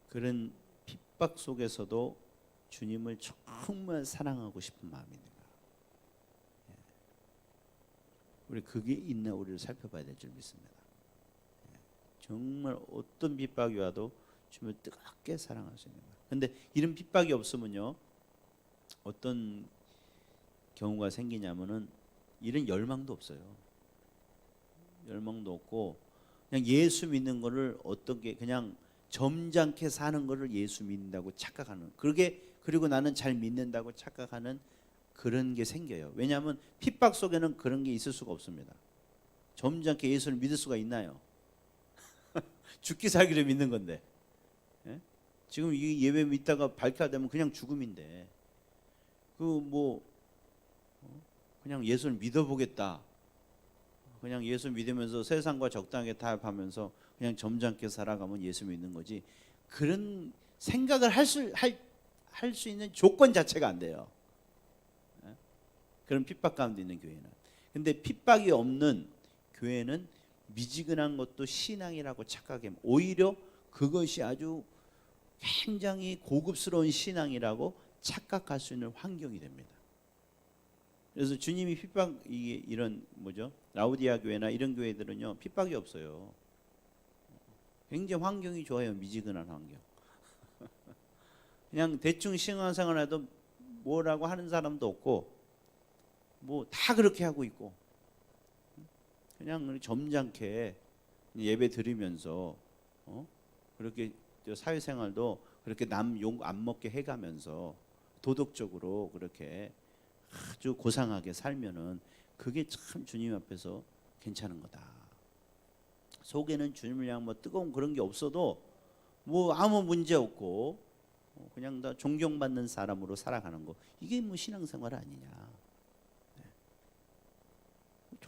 그런 핍박 속에서도 주님을 정말 사랑하고 싶은 마음입니다. 우리 그게 있나 우리를 살펴봐야 될 줄 믿습니다. 정말 어떤 핍박이 와도 주님을 뜨겁게 사랑할 수 있는 거예요. 그런데 이런 핍박이 없으면요 어떤 경우가 생기냐면은 이런 열망도 없어요. 열망도 없고 그냥 예수 믿는 거를 어떻게 그냥 점잖게 사는 거를 예수 믿는다고 착각하는 그리고 나는 잘 믿는다고 착각하는 그런 게 생겨요. 왜냐하면 핍박 속에는 그런 게 있을 수가 없습니다. 점잖게 예수를 믿을 수가 있나요? 죽기 살기를 믿는 건데 지금 이 예배 믿다가 발표되면 그냥 죽음인데 뭐 그냥 예수를 믿어보겠다. 그냥 예수 믿으면서 세상과 적당하게 타협하면서 그냥 점잖게 살아가면 예수 믿는 거지. 그런 생각을 할 수 있는 조건 자체가 안 돼요. 그런 핍박 가운데 있는 교회는. 근데 핍박이 없는 교회는 미지근한 것도 신앙이라고 착각해. 오히려 그것이 아주 굉장히 고급스러운 신앙이라고 착각할 수 있는 환경이 됩니다. 그래서 주님이 이런 라우디아 교회나 이런 교회들은요 핍박이 없어요. 굉장히 환경이 좋아요. 미지근한 환경. 그냥 대충 신앙생활해도 뭐라고 하는 사람도 없고 뭐 다 그렇게 하고 있고 그냥 점잖게 예배 드리면서 그렇게 사회생활도 그렇게 남 욕 안 먹게 해가면서 도덕적으로 그렇게 아주 고상하게 살면은 그게 참 주님 앞에서 괜찮은 거다. 속에는 주님을 향한 뭐 뜨거운 그런 게 없어도 뭐 아무 문제 없고 그냥 다 존경받는 사람으로 살아가는 거 이게 뭐 신앙생활 아니냐.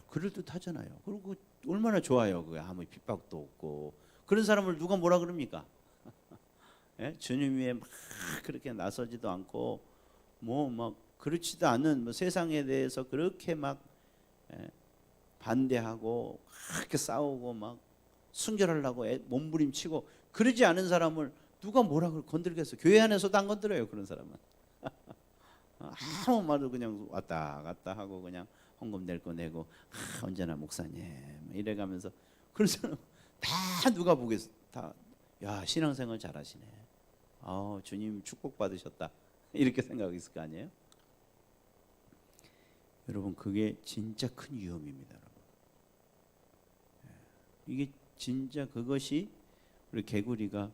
그럴듯하잖아요. 그리고 얼마나 좋아요. 그 아무 핍박도 없고 그런 사람을 누가 뭐라 그럽니까? 주님 위에 막 그렇게 나서지도 않고 뭐 막 그렇지도 않은 세상에 대해서 그렇게 막 반대하고 그렇게 싸우고 막 순결하려고 몸부림치고 그러지 않은 사람을 누가 뭐라 건들겠어? 교회 안에서도 안 건드려요. 그런 사람은 아무 말도 그냥 왔다 갔다 하고 그냥 헌금 낼 거 내고 언제나 목사님 이래가면서 그런 사람 다 누가 보겠어? 다 야 신앙생활 잘하시네. 주님 축복 받으셨다 이렇게 생각했을 거 아니에요? 여러분 그게 진짜 큰 위험입니다. 여러분. 이게 진짜 그것이 우리 개구리가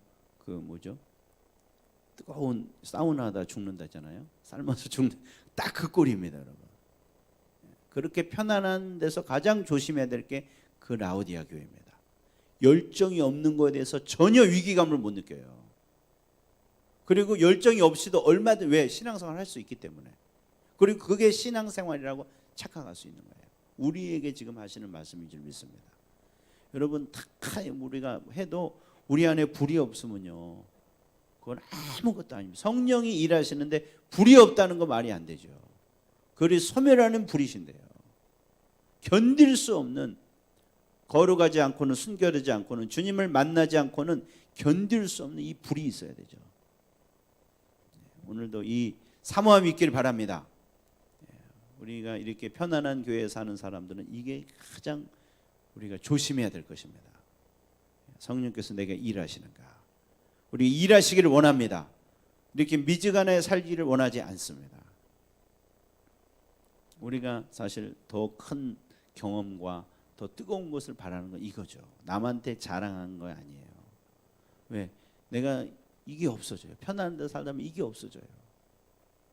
뜨거운 사우나하다 죽는다 했잖아요. 삶아서 죽는 딱 그 꼴입니다, 여러분. 그렇게 편안한 데서 가장 조심해야 될 게 그 라우디아 교회입니다. 열정이 없는 것에 대해서 전혀 위기감을 못 느껴요. 그리고 열정이 없이도 얼마든 왜 신앙생활 할 수 있기 때문에. 그리고 그게 신앙생활이라고 착각할 수 있는 거예요. 우리에게 지금 하시는 말씀인 줄 믿습니다. 여러분 탁하게 우리가 해도 우리 안에 불이 없으면요 그건 아무것도 아닙니다. 성령이 일하시는데 불이 없다는 거 말이 안 되죠. 그리 소멸하는 불이신데요. 견딜 수 없는 거룩하지 않고는 순결하지 않고는 주님을 만나지 않고는 견딜 수 없는 이 불이 있어야 되죠. 오늘도 이 사모함이 있길 바랍니다. 우리가 이렇게 편안한 교회에 사는 사람들은 이게 가장 우리가 조심해야 될 것입니다. 성령께서 내게 일하시는가? 우리 일하시기를 원합니다. 이렇게 미지근하게 살기를 원하지 않습니다. 우리가 사실 더 큰 경험과 더 뜨거운 것을 바라는 건 이거죠. 남한테 자랑한 거 아니에요. 왜? 내가 이게 없어져요. 편안한 데 살다 보면 이게 없어져요.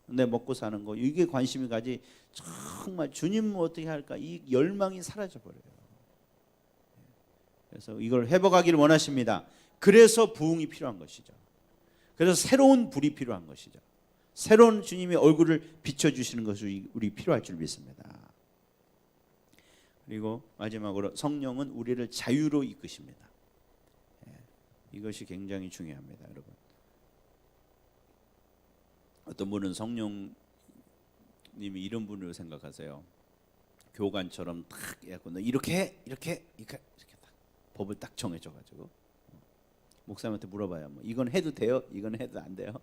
내 먹고 사는 거 이게 관심이 가지 정말 주님은 어떻게 할까 이 열망이 사라져 버려요. 그래서 이걸 회복하기를 원하십니다. 그래서 부흥이 필요한 것이죠. 그래서 새로운 불이 필요한 것이죠. 새로운 주님의 얼굴을 비춰주시는 것이 우리 필요할 줄 믿습니다. 그리고 마지막으로 성령은 우리를 자유로 이끄십니다. 이것이 굉장히 중요합니다, 여러분. 어떤 분은 성령님이 이런 분으로 생각하세요. 교관처럼 딱 해갖고 너 이렇게 딱 법을 딱 정해줘가지고 목사님한테 물어봐요. 뭐 이건 해도 돼요? 이건 해도 안 돼요?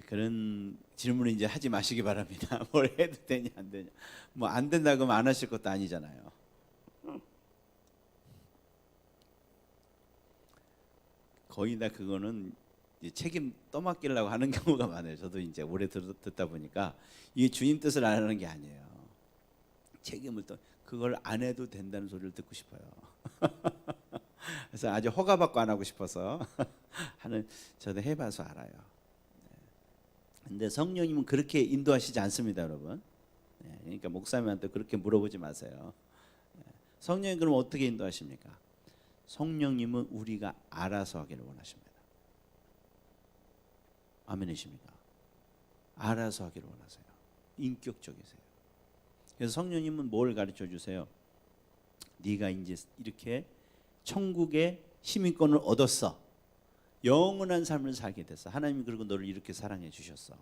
그런 질문을 이제 하지 마시기 바랍니다. 뭘 해도 되냐 안 되냐. 뭐 안 된다 그러면 안 하실 것도 아니잖아요. 거의 다 그거는 이제 책임 떠맡기려고 하는 경우가 많아요. 저도 이제 오래 듣다 보니까 이게 주님 뜻을 안 하는 게 아니에요. 책임을 그걸 안 해도 된다는 소리를 듣고 싶어요. 그래서 아주 허가받고 안 하고 싶어서 하는 저도 해봐서 알아요. 근데 성령님은 그렇게 인도하시지 않습니다, 여러분. 그러니까 목사님한테 그렇게 물어보지 마세요. 성령님 그럼 어떻게 인도하십니까? 성령님은 우리가 알아서 하기를 원하십니다. 아멘이십니까? 알아서 하기를 원하세요. 인격적이세요. 그래서 성령님은 뭘 가르쳐 주세요? 네가 이제 이렇게 천국의 시민권을 얻었어. 영원한 삶을 살게 됐어. 하나님이 그리고 너를 이렇게 사랑해 주셨어.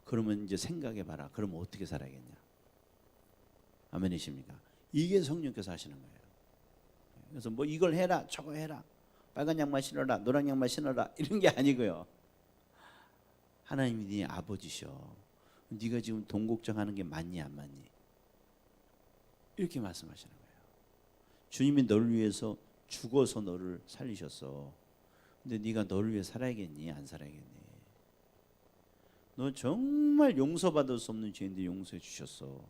그러면 이제 생각해 봐라. 그러면 어떻게 살아야겠냐? 아멘이십니까? 이게 성령께서 하시는 거예요. 그래서 뭐 이걸 해라, 저거 해라, 빨간 양말 신어라, 노란 양말 신어라 이런 게 아니고요. 하나님이 네 아버지셔. 네가 지금 돈 걱정하는 게 맞니 안 맞니? 이렇게 말씀하시는 거예요. 주님이 너를 위해서 죽어서 너를 살리셨어. 근데 네가 너를 위해 살아야겠니? 안 살아야겠니? 너 정말 용서받을 수 없는 죄인데 용서해 주셨어.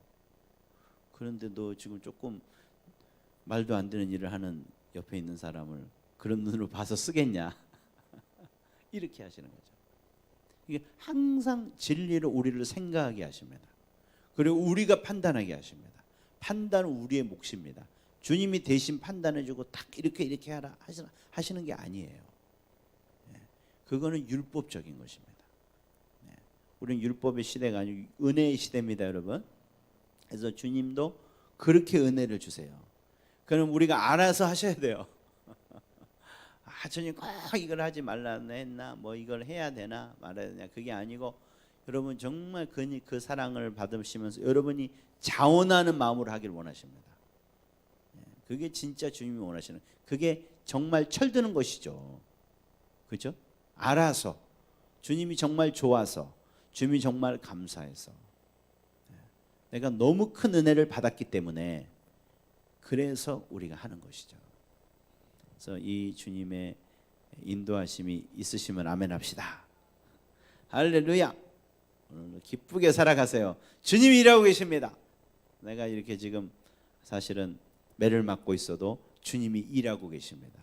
그런데 너 지금 조금 말도 안 되는 일을 하는 옆에 있는 사람을 그런 눈으로 봐서 쓰겠냐? 이렇게 하시는 거죠. 이게 항상 진리로 우리를 생각하게 하십니다. 그리고 우리가 판단하게 하십니다. 판단은 우리의 몫입니다. 주님이 대신 판단해주고 딱 이렇게 하라 하시는 게 아니에요. 그거는 율법적인 것입니다. 우리는 율법의 시대가 아니고 은혜의 시대입니다, 여러분. 그래서 주님도 그렇게 은혜를 주세요. 그럼 우리가 알아서 하셔야 돼요. 주님 꼭 이걸 하지 말라 했나? 뭐 이걸 해야 되나 말아야 되냐? 그게 아니고 여러분 정말 그 사랑을 받으시면서 여러분이 자원하는 마음으로 하기를 원하십니다. 그게 진짜 주님이 원하시는, 그게 정말 철드는 것이죠. 그렇죠? 알아서, 주님이 정말 좋아서, 주님이 정말 감사해서, 내가 너무 큰 은혜를 받았기 때문에 그래서 우리가 하는 것이죠. 그래서 이 주님의 인도하심이 있으시면 아멘 합시다. 할렐루야. 오늘 기쁘게 살아가세요. 주님이 일하고 계십니다. 내가 이렇게 지금 사실은 매를 맞고 있어도 주님이 일하고 계십니다.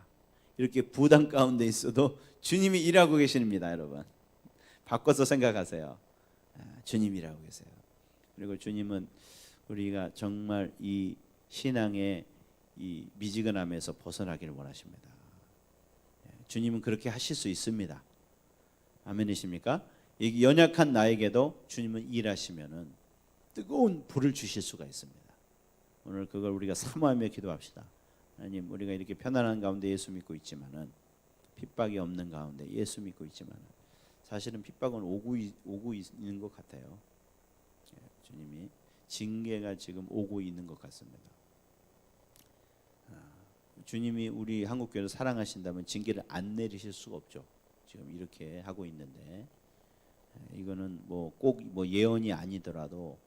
이렇게 부담 가운데 있어도 주님이 일하고 계십니다, 여러분. 바꿔서 생각하세요. 주님이 일하고 계세요. 그리고 주님은 우리가 정말 이 신앙의 이 미지근함에서 벗어나기를 원하십니다. 주님은 그렇게 하실 수 있습니다. 아멘이십니까? 이 연약한 나에게도 주님은 일하시면은 뜨거운 불을 주실 수가 있습니다. 오늘 그걸 우리가 사모하며 기도합시다. 하나님, 우리가 이렇게 편안한 가운데 예수 믿고 있지만은, 핍박이 없는 가운데 예수 믿고 있지만은 사실은 핍박은 오고 있는 것 같아요. 주님이 징계가 지금 오고 있는 것 같습니다. 주님이 우리 한국교회를 사랑하신다면 징계를 안 내리실 수가 없죠. 지금 이렇게 하고 있는데 이거는 뭐 꼭 뭐 예언이 아니더라도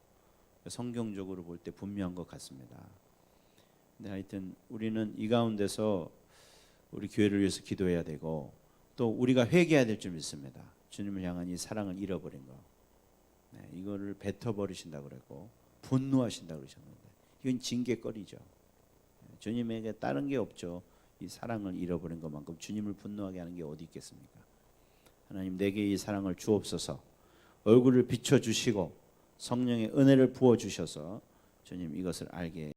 성경적으로 볼 때 분명한 것 같습니다. 근데 하여튼 우리는 이 가운데서 우리 교회를 위해서 기도해야 되고 또 우리가 회개해야 될 줄 믿습니다. 주님을 향한 이 사랑을 잃어버린 거, 이거를 뱉어버리신다고 그랬고 분노하신다고 그러셨는데 이건 징계거리죠. 주님에게 다른 게 없죠. 이 사랑을 잃어버린 것만큼 주님을 분노하게 하는 게 어디 있겠습니까? 하나님 내게 이 사랑을 주옵소서. 얼굴을 비춰주시고 성령의 은혜를 부어주셔서 주님 이것을 알게